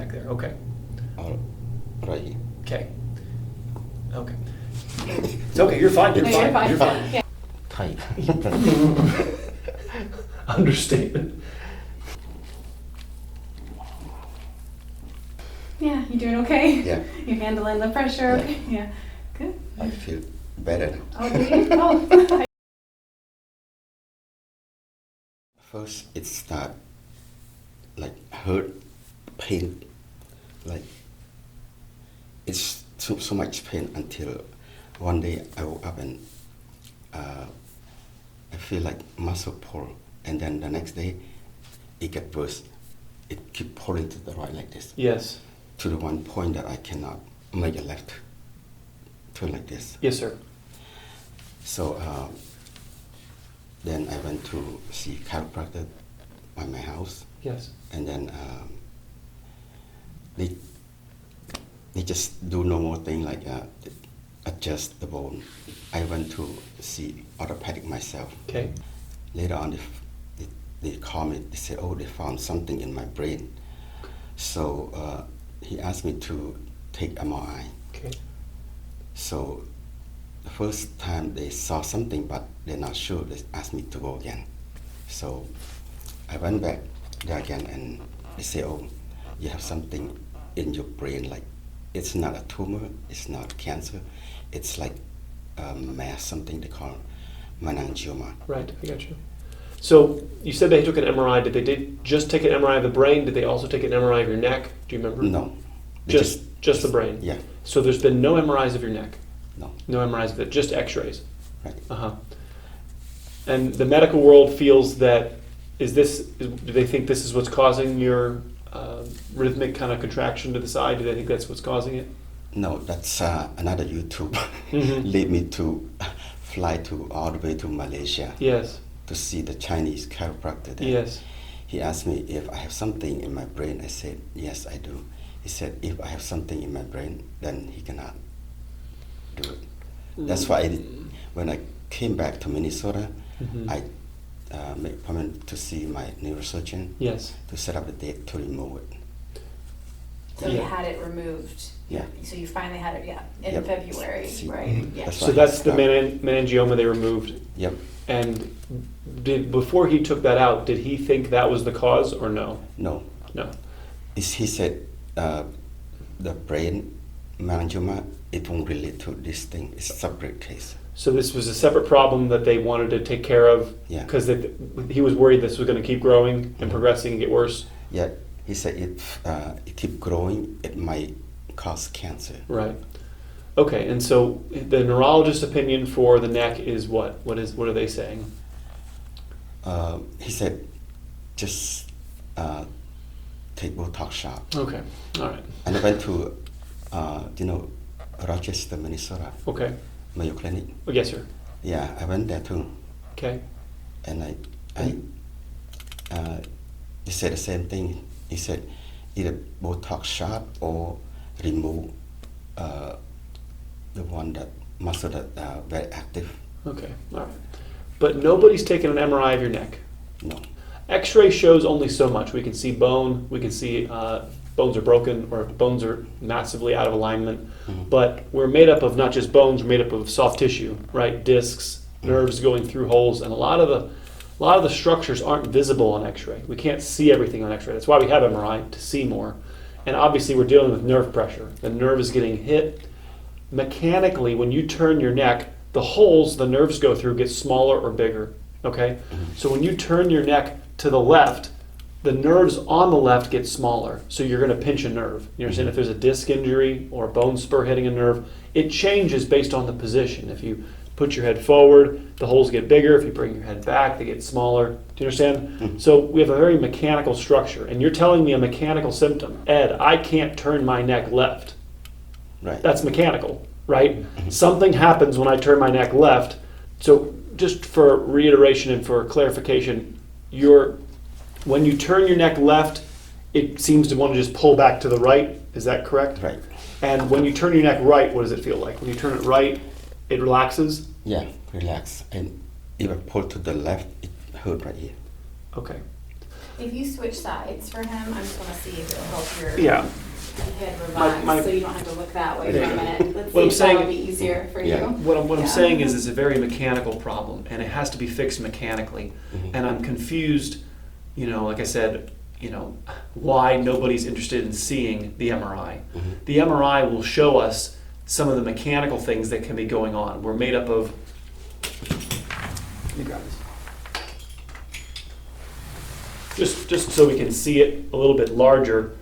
neck there. Okay. Right here. Okay. Okay. It's okay. You're fine. You're No, fine. you're fine. You're fine. Yeah. Tight. Understatement. Yeah, you doing okay? Yeah. You handling the pressure? Yeah. Okay. Yeah. Good. I feel better now. Oh, do you? Oh. First, it start like hurt, pain, like it's so much pain until one day I woke up and I feel like muscle pull, and then the next day it get worse. It keep pulling to the right like this, Yes. to the one point that I cannot make a left turn like this. Yes, sir. So then I went to see chiropractor by my house, Yes. and then they just do normal thing like adjust the bone. I went to see orthopedic myself. Okay. Later on, they call me. They said, "Oh, they found something in my brain." So he asked me to take MRI. Okay. So the first time they saw something, but they're not sure. They asked me to go again. So I went back there again, and they say, "Oh, you have something in your brain. Like it's not a tumor, it's not cancer, it's like a mass, something they call meningioma." Right. I got you. So you said they took an MRI. Did they just take an MRI of the brain? Did they also take an MRI of your neck? Do you remember? No. They Just the brain. Yeah. So there's been no MRIs of your neck. No. No MRIs of it. Just X-rays. Right. Uh-huh. And the medical world feels that do they think this is what's causing your rhythmic kind of contraction to the side? Do they think that's what's causing it? No, that's another YouTube Mhm. lead me to fly all the way to Malaysia Yes. to see the Chinese chiropractor there. Yes. He asked me if I have something in my brain. I said, yes, I do. He said, if I have something in my brain, then he cannot do it. That's why when I came back to Minnesota, Mhm. I made appointment to see my neurosurgeon Yes. to set up a date to remove it. So you Yeah. had it removed. Yeah. So you finally had it, in Yep. February, See, right? Yeah. that's So right. that's the meningioma they removed. Yep. And before he took that out, did he think that was the cause or no? No. No. He said the brain meningioma, it won't relate to this thing. It's a separate case. So this was a separate problem that they wanted to take care of Yeah. because he was worried this was going to keep growing and progressing and get worse. Yeah. He said if it keep growing, it might cause cancer. Right. Okay. And so the neurologist's opinion for the neck is what? What are they saying? He said just take Botox shot. Okay. All right. And I went to Rochester, Minnesota, Okay. Mayo Clinic. Oh, yes, sir. Yeah, I went there too, Okay. and he said the same thing. He said either Botox shot or remove the one that muscle that very active. Okay. All right. But nobody's taken an MRI of your neck. No. X-ray shows only so much. We can see bone. We can see bones are broken or bones are massively out of alignment. Mhm. But we're made up of not just bones. We're made up of soft tissue, right? Discs, nerves going through holes, and a lot of the structures aren't visible on X-ray. We can't see everything on X-ray. That's why we have MRI, to see more. And obviously, we're dealing with nerve pressure. The nerve is getting hit mechanically. When you turn your neck, the holes the nerves go through get smaller or bigger. Okay, so when you turn your neck to the left, the nerves on the left get smaller. So you're going to pinch a nerve. You understand? If there's a disc injury or a bone spur hitting a nerve, it changes based on the position. If you put your head forward, the holes get bigger. If you bring your head back, they get smaller. Do you understand? So we have a very mechanical structure. And you're telling me a mechanical symptom. Ed, I can't turn my neck left. Right. That's mechanical, right? Something happens when I turn my neck left. So just for reiteration and for clarification, when you turn your neck left, it seems to want to just pull back to the right. Is that correct? Right. And when you turn your neck right, what does it feel like? When you turn it right, it relaxes? Yeah, relax. And if I pull to the left, it hurt right here. Okay. If you switch sides for him, I just want to see if it'll help your Yeah. head revise, My- so you don't have to look that way Yeah. for a minute. Let's What see I'm if saying- that'll be easier for Yeah. you. What I'm Yeah. saying is it's a very mechanical problem, and it has to be fixed mechanically. Mhm. And I'm confused, like I said, why nobody's interested in seeing the MRI. Mhm. The MRI will show us some of the mechanical things that can be going on. We're made up of. Let me grab this. Just so we can see it a little bit larger,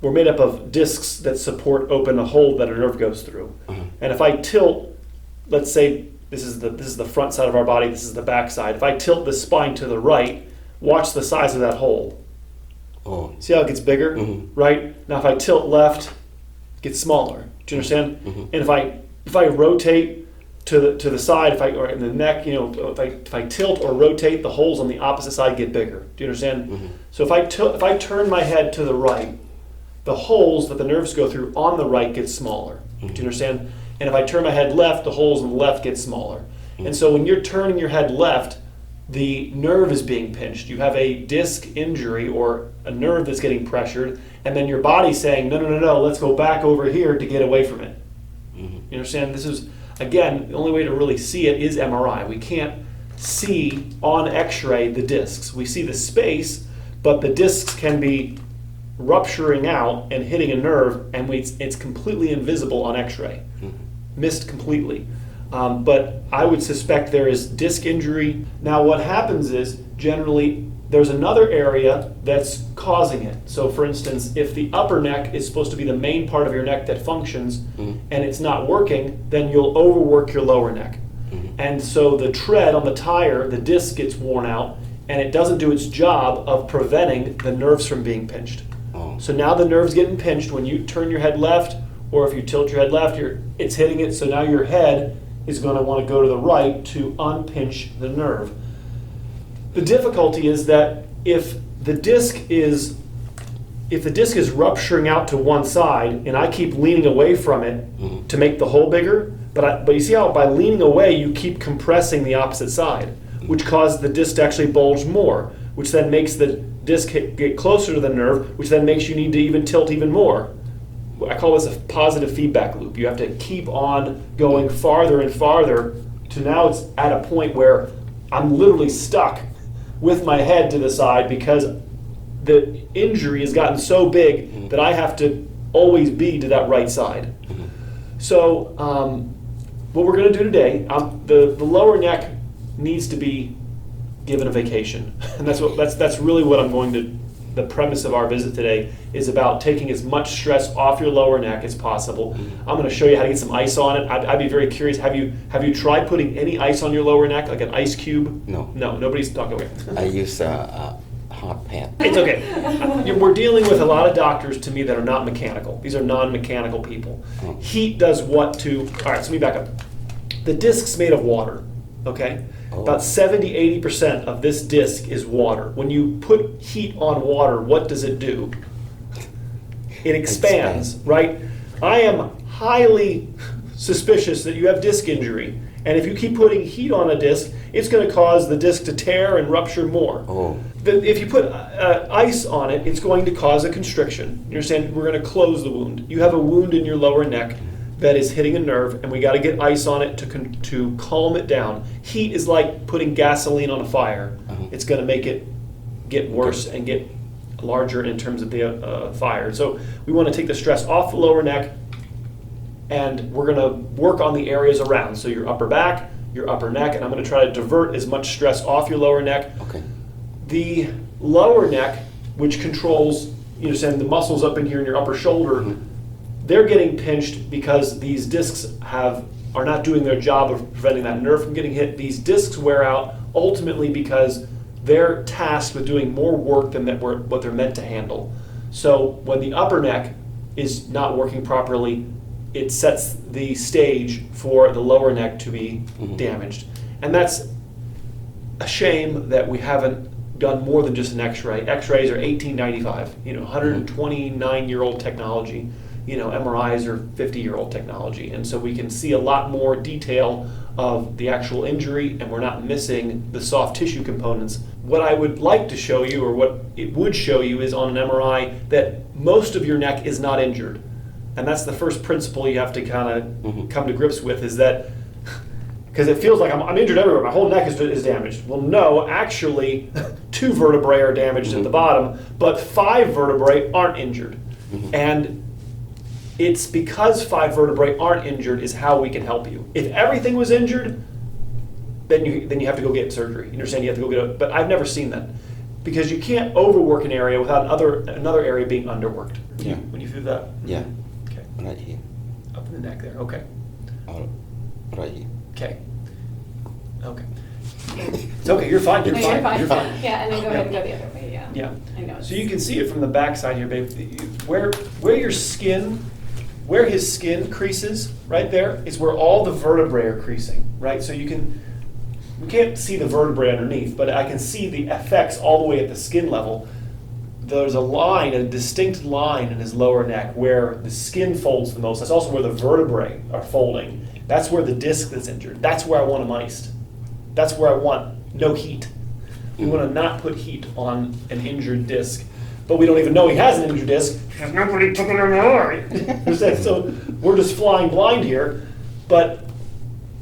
we're made up of discs that support open a hole that a nerve goes through. Uh-huh. And if I tilt, let's say this is the front side of our body, this is the back side. If I tilt the spine to the right, watch the size of that hole. Oh. See how it gets bigger, Mhm. right? Now if I tilt left, it gets smaller. Do you understand? Mhm. And if I rotate to the side, or in the neck, if I tilt or rotate, the holes on the opposite side get bigger. Do you understand? Mhm. So if I turn my head to the right, the holes that the nerves go through on the right get smaller. Do you understand? And if I turn my head left, the holes on the left get smaller. And so when you're turning your head left, the nerve is being pinched. You have a disc injury or a nerve that's getting pressured, and then your body's saying, no, let's go back over here to get away from it. Mhm. You understand? This is, again, the only way to really see it is MRI. We can't see on X-ray the discs. We see the space, but the discs can be rupturing out and hitting a nerve, and it's completely invisible on X-ray. Missed completely. But I would suspect there is disc injury. Now what happens is, generally, there's another area that's causing it. So for instance, if the upper neck is supposed to be the main part of your neck that functions, and it's not working, then you'll overwork your lower neck. And so the tread on the tire, the disc gets worn out, and it doesn't do its job of preventing the nerves from being pinched. Oh. So now the nerve's getting pinched when you turn your head left, or if you tilt your head left, it's hitting it, so now your head is going to want to go to the right to unpinch the nerve. The difficulty is that if the disc is rupturing out to one side, and I keep leaning away from it to make the hole bigger, but you see how by leaning away you keep compressing the opposite side, which causes the disc to actually bulge more, which then makes the disc get closer to the nerve, which then makes you need to even tilt even more. I call this a positive feedback loop. You have to keep on going farther and farther to now it's at a point where I'm literally stuck with my head to the side because the injury has gotten so big that I have to always be to that right side. So what we're going to do today, the lower neck needs to be given a vacation, and that's really what I'm going to. The premise of our visit today is about taking as much stress off your lower neck as possible. I'm going to show you how to get some ice on it. I'd be very curious. Have you tried putting any ice on your lower neck, like an ice cube? No. No, nobody's talking about it. I use a hot pad. It's okay. We're dealing with a lot of doctors, to me, that are not mechanical. These are non-mechanical people. Oh. Heat does what to... All right, so let me back up. The disc's made of water, okay? Oh. About 70-80% of this disc is water. When you put heat on water, what does it do? It expands, right? I am highly suspicious that you have disc injury. And if you keep putting heat on a disc, it's going to cause the disc to tear and rupture more. Oh. If you put ice on it, it's going to cause a constriction. You understand? We're going to close the wound. You have a wound in your lower neck that is hitting a nerve, and we got to get ice on it to calm it down. Heat is like putting gasoline on a fire. It's going to make it get worse and get larger in terms of the fire. So we want to take the stress off the lower neck, and we're going to work on the areas around. So your upper back, your upper neck, and I'm going to try to divert as much stress off your lower neck. Okay. The lower neck, which controls, the muscles up in here in your upper shoulder, they're getting pinched because these discs are not doing their job of preventing that nerve from getting hit. These discs wear out ultimately because they're tasked with doing more work than what they're meant to handle. So when the upper neck is not working properly, it sets the stage for the lower neck to be damaged. And that's a shame that we haven't done more than just an X-ray. X-rays are $18.95, 129-year-old technology. MRIs are 50-year-old technology. And so we can see a lot more detail of the actual injury, and we're not missing the soft tissue components what I would like to show you, or what it would show you, is on an MRI that most of your neck is not injured. And that's the first principle you have to kind of come to grips with, is that, because it feels like I'm injured everywhere, my whole neck is damaged. Well, no, actually, 2 vertebrae are damaged at the bottom, but 5 vertebrae aren't injured. And it's because 5 vertebrae aren't injured is how we can help you. If everything was injured, then you have to go get surgery. You understand? You have to go get it. But I've never seen that, because you can't overwork an area without another area being underworked. Yeah. When you do that. Yeah. Okay. Right here. Up in the neck there. Okay. Right here. Okay. Okay. It's okay. You're fine. You're No, fine. You're fine. Yeah, and then go ahead and go the other way, yeah. Yeah. I know. So you can see it from the back side here, babe. Where your skin, where his skin creases, right there, is where all the vertebrae are creasing, right? So we can't see the vertebrae underneath, but I can see the effects all the way at the skin level. There's a line, a distinct line in his lower neck where the skin folds the most. That's also where the vertebrae are folding. That's where the disc that's injured. That's where I want him iced. That's where I want no heat. We want to not put heat on an injured disc, but we don't even know he has an injured disc because nobody took an MRI. So we're just flying blind here. But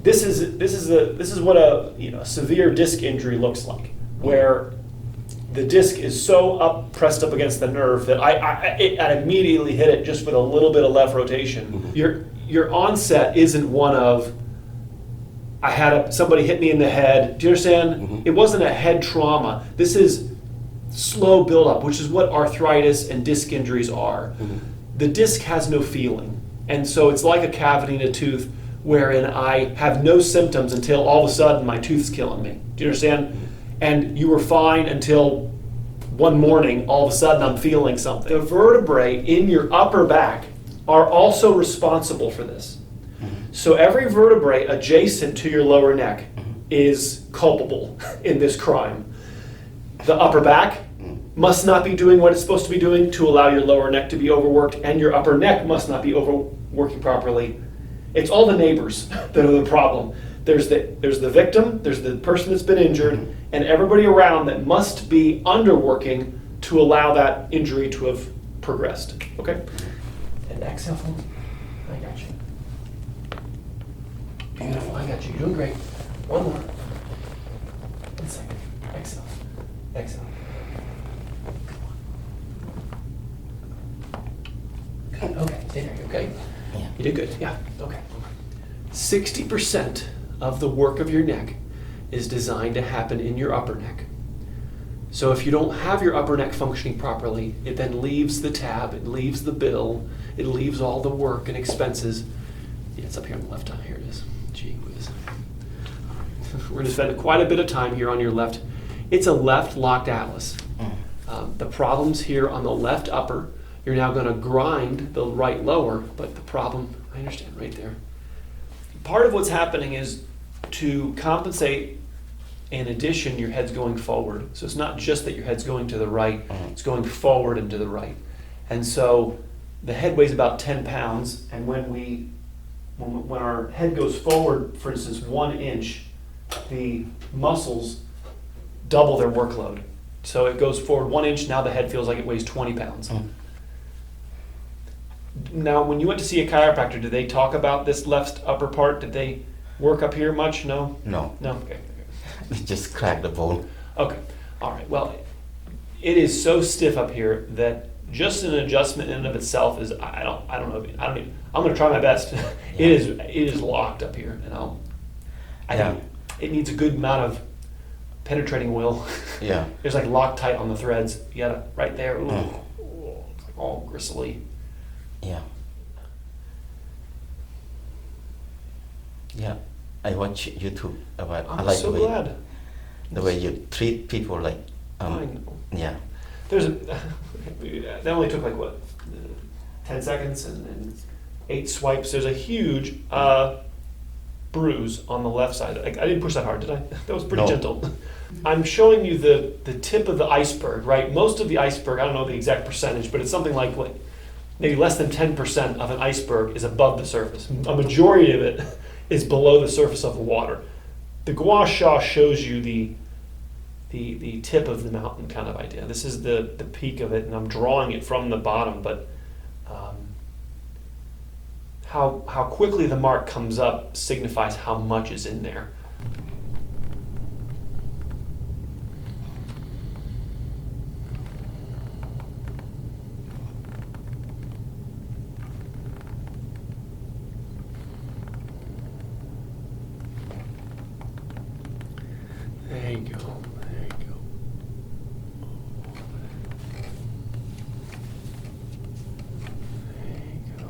this is what a severe disc injury looks like, where the disc is so pressed up against the nerve that I immediately hit it just with a little bit of left rotation. Your onset isn't one of, I had somebody hit me in the head. Do you understand? It wasn't a head trauma. This is slow buildup, which is what arthritis and disc injuries are. The disc has no feeling. And so it's like a cavity in a tooth, wherein I have no symptoms until all of a sudden my tooth's killing me. Do you understand? And you were fine until one morning, all of a sudden I'm feeling something. The vertebrae in your upper back are also responsible for this. So every vertebrae adjacent to your lower neck is culpable in this crime. The upper back must not be doing what it's supposed to be doing to allow your lower neck to be overworked, and your upper neck must not be overworking properly. It's all the neighbors that are the problem. There's the victim, there's the person that's been injured, and everybody around that must be underworking to allow that injury to have progressed. Okay? And exhale. I got you. Beautiful. I got you. You're doing great. One more. 1 second. Exhale. Exhale. Good. Okay. Stay there. You okay? Yeah. You did good. Yeah. Okay. 60% of the work of your neck is designed to happen in your upper neck. So if you don't have your upper neck functioning properly, it then leaves the tab, it leaves the bill, it leaves all the work and expenses. Yeah, it's up here on the left. Here it is. Gee whiz. We're going to spend quite a bit of time here on your left. It's a left locked atlas. The problem's here on the left upper. You're now going to grind the right lower, but the problem, I understand, right there. Part of what's happening is to compensate. In addition, your head's going forward. So it's not just that your head's going to the right, it's going forward and to the right. And so the head weighs about 10 pounds, and when our head goes forward, for instance, 1 inch, the muscles double their workload. So it goes forward 1 inch, now the head feels like it weighs 20 pounds. Now, when you went to see a chiropractor, did they talk about this left upper part? Did they work up here much? No? No. No? Okay. Just crack the bone. Okay. All right. Well, it is so stiff up here that just an adjustment in and of itself is, I don't know. I'm going to try my best. It is locked up here, and I think it needs a good amount of penetrating oil. Yeah. It's like Loctite on the threads. You got it right there. Ooh, it's like all gristly. Yeah. Yeah. I watch YouTube about. I I'm like so the way, glad. the way you treat people. Like, I know. yeah, That only took like what, 10 seconds and 8 swipes. There's a huge bruise on the left side. I didn't push that hard, did I? That was pretty No. gentle. I'm showing you the tip of the iceberg, right? Most of the iceberg, I don't know the exact percentage, but it's something like maybe less than 10% of an iceberg is above the surface. A majority of it is below the surface of the water. The gua sha shows you the the tip of the mountain kind of idea. This is the peak of it, and I'm drawing it from the bottom, but how quickly the mark comes up signifies how much is in there. There you go. There you go. There you go.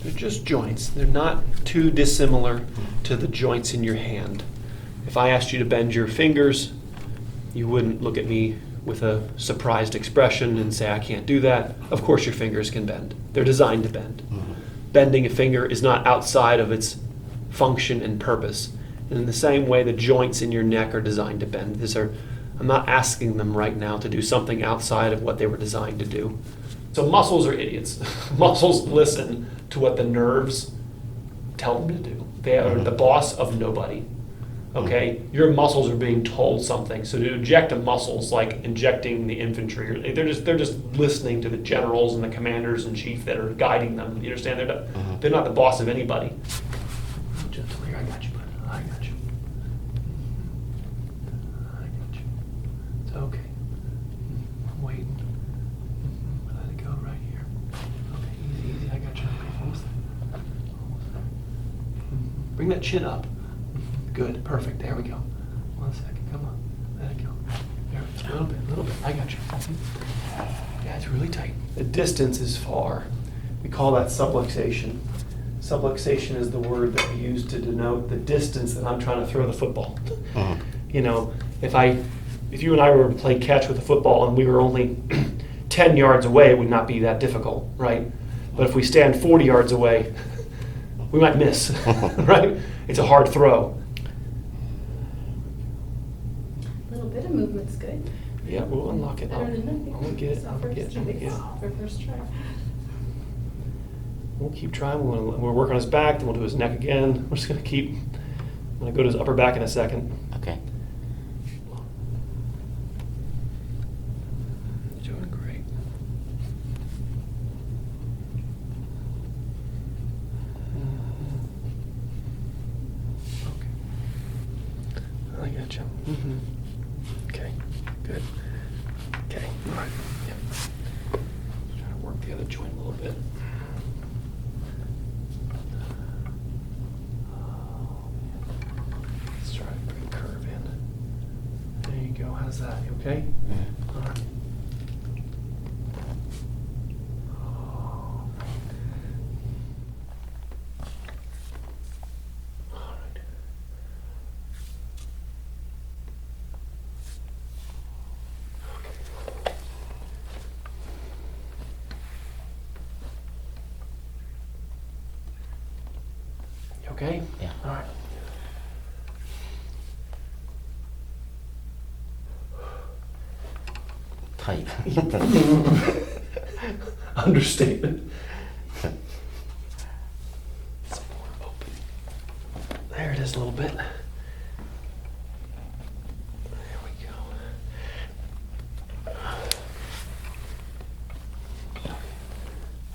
They're just joints. They're not too dissimilar to the joints in your hand. If I asked you to bend your fingers, you wouldn't look at me with a surprised expression and say, I can't do that. Of course your fingers can bend. They're designed to bend. Bending a finger is not outside of its function and purpose. And in the same way, the joints in your neck are designed to bend. I'm not asking them right now to do something outside of what they were designed to do. So muscles are idiots. Muscles listen to what the nerves tell them to do. They are the boss of nobody. Okay? Your muscles are being told something. So to inject a muscle is like injecting the infantry. They're just listening to the generals and the commanders in chief that are guiding them. You understand? They're not the boss of anybody. Gentle here. I got you, bud. I got you. I got you. It's okay. I'm waiting. Let it go right here. Okay, easy, easy. I got you. Okay, almost there. Almost there. Bring that chin up. Good, perfect. There we go. 1 second. Come on. Let it go. There, a little bit. I got you. Yeah, it's really tight. The distance is far. We call that subluxation. Subluxation is the word that we use to denote the distance that I'm trying to throw the football. You know, if you and I were to play catch with a football and we were only 10 yards away, it would not be that difficult, right? But if we stand 40 yards away, we might miss, right? It's a hard throw. A little bit of movement's good. Yeah, we'll unlock it. Better than nothing. I'm gonna get it. So I'm gonna get it. for first try. We'll keep trying. We'll work on his back, then we'll do his neck again. We're just gonna keep. I'm gonna go to his upper back in a second. Okay. You're doing great. Okay. I got you. Okay. Good. Okay. All right. Yep. Trying to work the other joint a little bit. Let's try to bring a curve in. There you go. How's that? You okay? Yeah. All right. All right. You okay? Yeah. All right. Tight. Understatement. Some more open. There it is a little bit. There we go.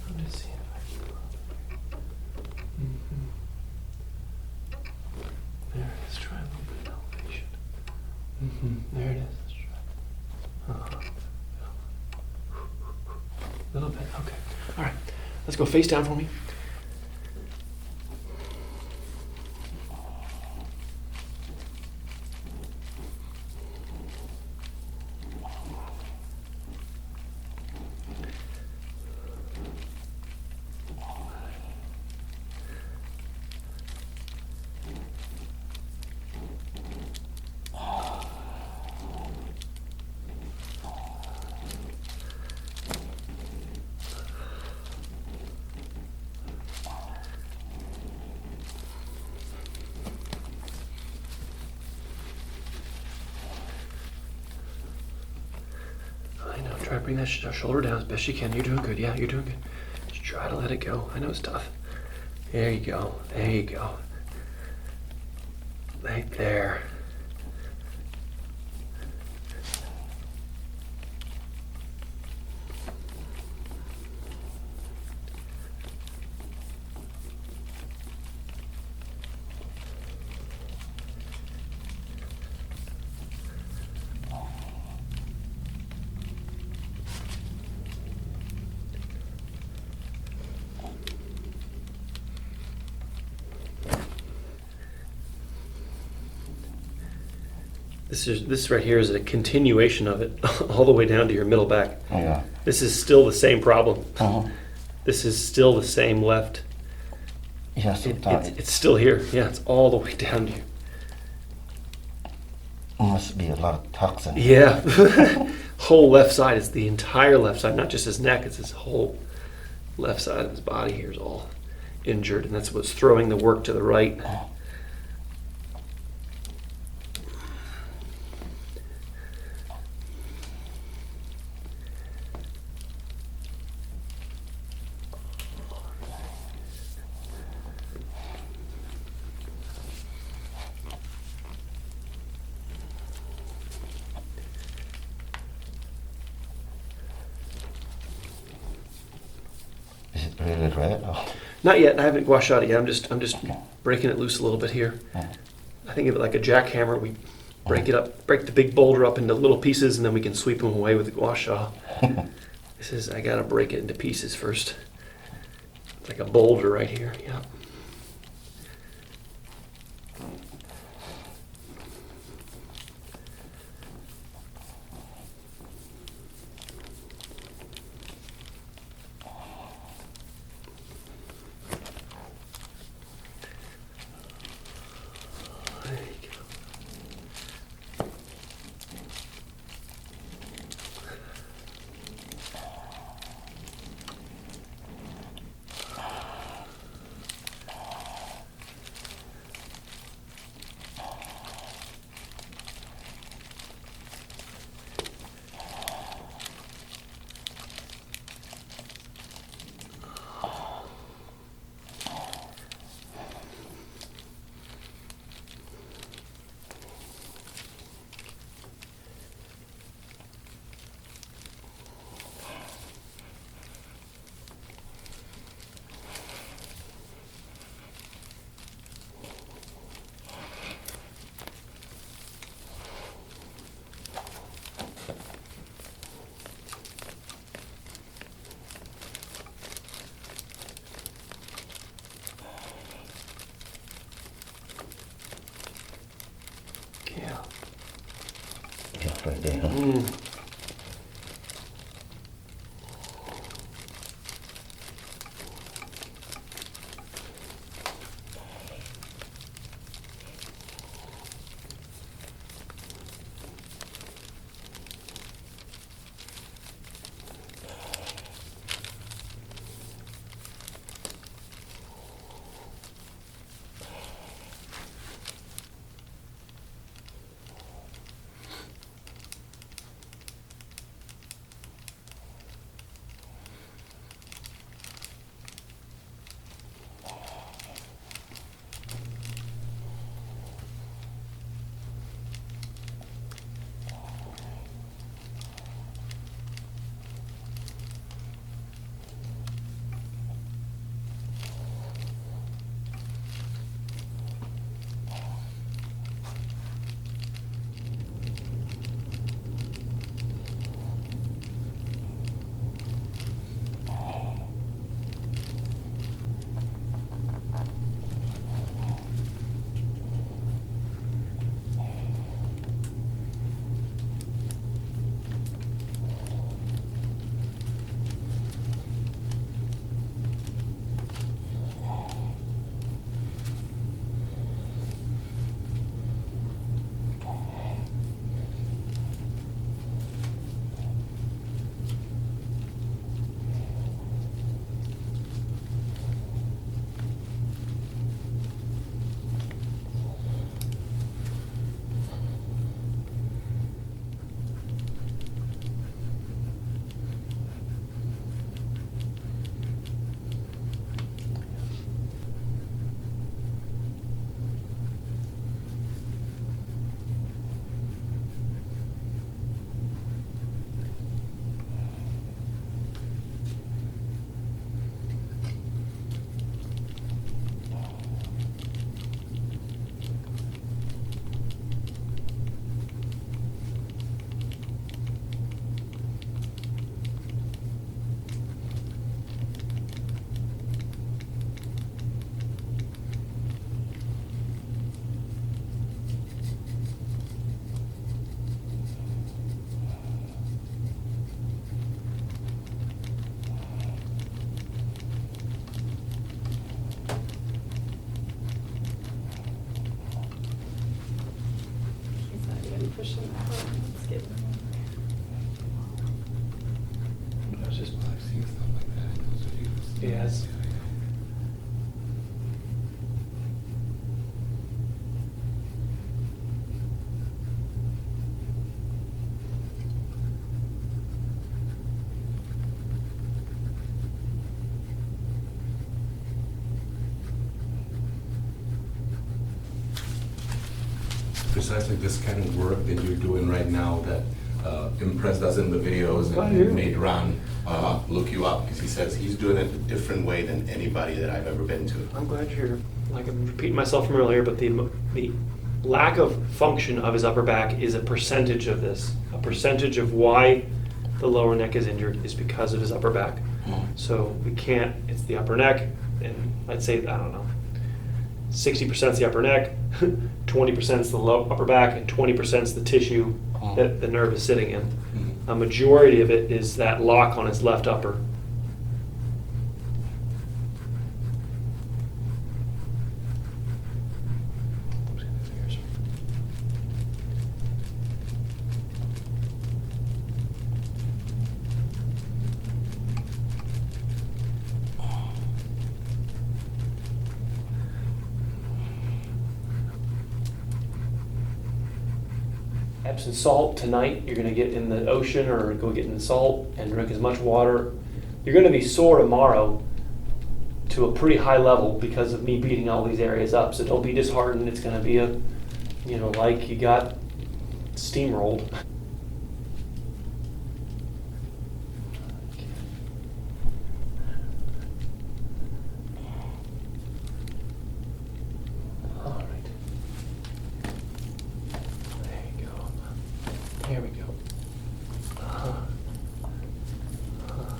I'm just seeing if I can. There it is. Try a little bit of elevation. There it is. Let's try. A little bit. Okay. All right. Let's go face down for me. Try to bring that shoulder down as best you can. You're doing good. Yeah, you're doing good. Just try to let it go. I know it's tough. There you go. There you go. Right there. This right here is a continuation of it, all the way down to your middle back. Yeah. This is still the same problem. Uh-huh. This is still the same left. Yeah, so tight. It's still here. Yeah, it's all the way down to you. Must be a lot of toxin. Yeah. Whole left side is the entire left side, not just his neck. It's his whole left side of his body here is all injured, and that's what's throwing the work to the right. Is it really red? Oh. Not yet. I haven't gua shot it yet. I'm just breaking it loose a little bit here. I think of it like a jackhammer. We break it up, break the big boulder up into little pieces, and then we can sweep them away with the gua sha. I gotta break it into pieces first. It's like a boulder right here. Yeah. There you go. Yeah. Yeah, right there. Huh? Mm. Yes. Precisely this kind of work that you're doing right now that impressed us in the videos Glad to and hear it. made Ron look you up, because he says he's doing it a different way than anybody that I've ever been to. I'm glad you're here. Like I'm repeating myself from earlier, but the lack of function of his upper back is a percentage of this. A percentage of why the lower neck is injured is because of his upper back. So we can't, it's the upper neck, and I'd say, I don't know, 60% is the upper neck, 20% is the low upper back, and 20% is the tissue that the nerve is sitting in. A majority of it is that lock on his left upper. Epsom salt tonight, you're gonna get in the ocean or go get in the salt and drink as much water. You're gonna be sore tomorrow to a pretty high level because of me beating all these areas up. So don't be disheartened. It's gonna be a, like you got steamrolled. All right. There you go. Here we go. Uh-huh. Uh-huh.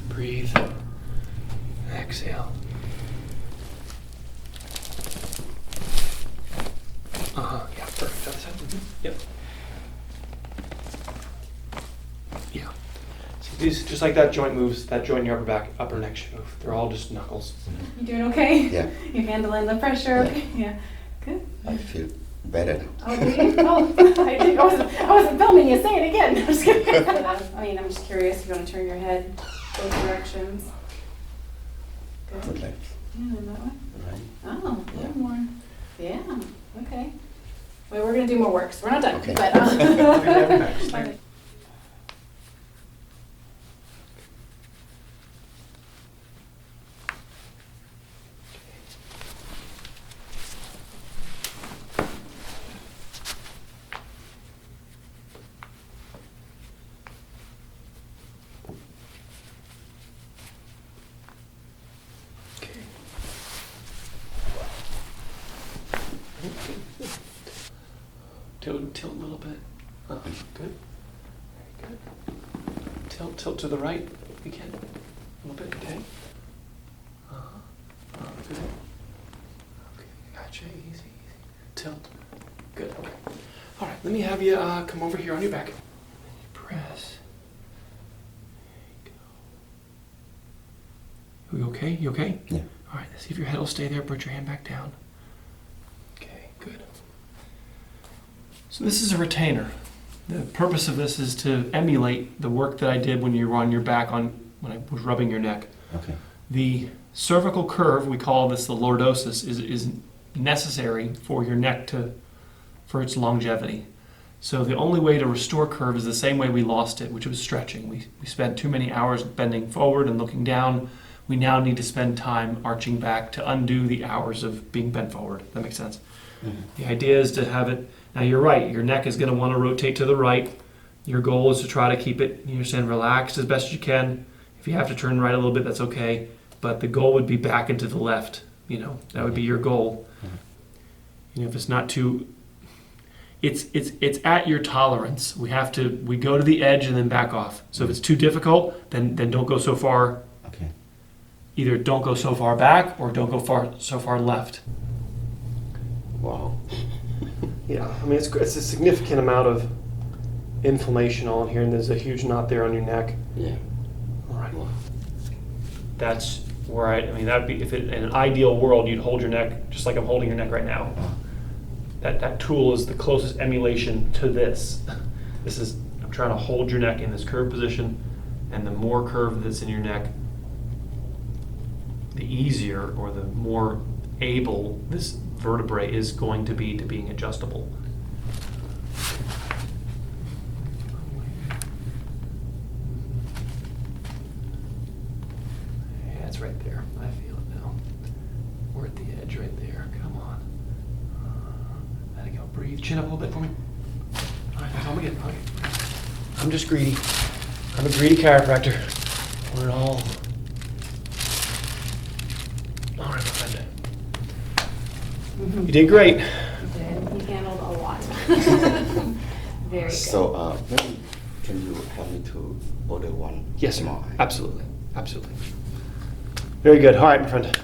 Breathe. Exhale. Yeah, perfect. Other side. Yep. Yeah. See, these, just like that joint moves, that joint in your upper back, upper neck should move. They're all just knuckles. You doing okay? Yeah. You handling the pressure? Yeah. Okay? Yeah. Good. I feel better now. Oh, do you? Oh, I wasn't filming you. Say it again. I'm just kidding. I mean, I'm just curious. You want to turn your head both directions? Good. Good legs. Yeah, and that one. Right. Oh, a Yeah. little more. Yeah. Okay. Well, we're gonna do more work, so we're not done. Okay. But, Next. Tilt a little bit. Good. Very good. Tilt to the right if you can. A little bit, okay. Good. Okay, gotcha. Easy. Tilt. Good, okay. All right, let me have you come over here on your back. And you press. There you go. You okay? You okay? Yeah. All right, see if your head will stay there. Put your hand back down. Okay, good. So this is a retainer. The purpose of this is to emulate the work that I did when you were on your back when I was rubbing your neck. Okay. The cervical curve, we call this the lordosis, is necessary for your neck for its longevity. So the only way to restore curve is the same way we lost it, which was stretching. We spent too many hours bending forward and looking down. We now need to spend time arching back to undo the hours of being bent forward. That makes sense? Mhm. The idea is to have it, now you're right, your neck is going to want to rotate to the right. Your goal is to try to keep it, you understand, relaxed as best as you can. If you have to turn right a little bit, that's okay. But the goal would be back into the left. That would be your goal. If it's not too, it's at your tolerance. We go to the edge and then back off. So if it's too difficult, then don't go so far. Okay. Either don't go so far back or don't go so far left. Wow. Yeah, I mean it's a significant amount of inflammation on here, and there's a huge knot there on your neck. Yeah. All right. Wow. That's where I mean that'd be if in an ideal world you'd hold your neck just like I'm holding your neck right now. That tool is the closest emulation to this. I'm trying to hold your neck in this curved position, and the more curve that's in your neck, the easier or the more able this vertebrae is going to be to being adjustable. Yeah, it's right there. I feel it now. We're at the edge right there. Come on. There you go. Breathe. Chin up a little bit for me. All right, come again. Okay. I'm just greedy. I'm a greedy chiropractor. We're all right, my friend. You did great. You did. You handled a lot. Very good. So, maybe can you help me to order one Yes, sir. more? Absolutely. Absolutely. Very good. All right, my friend.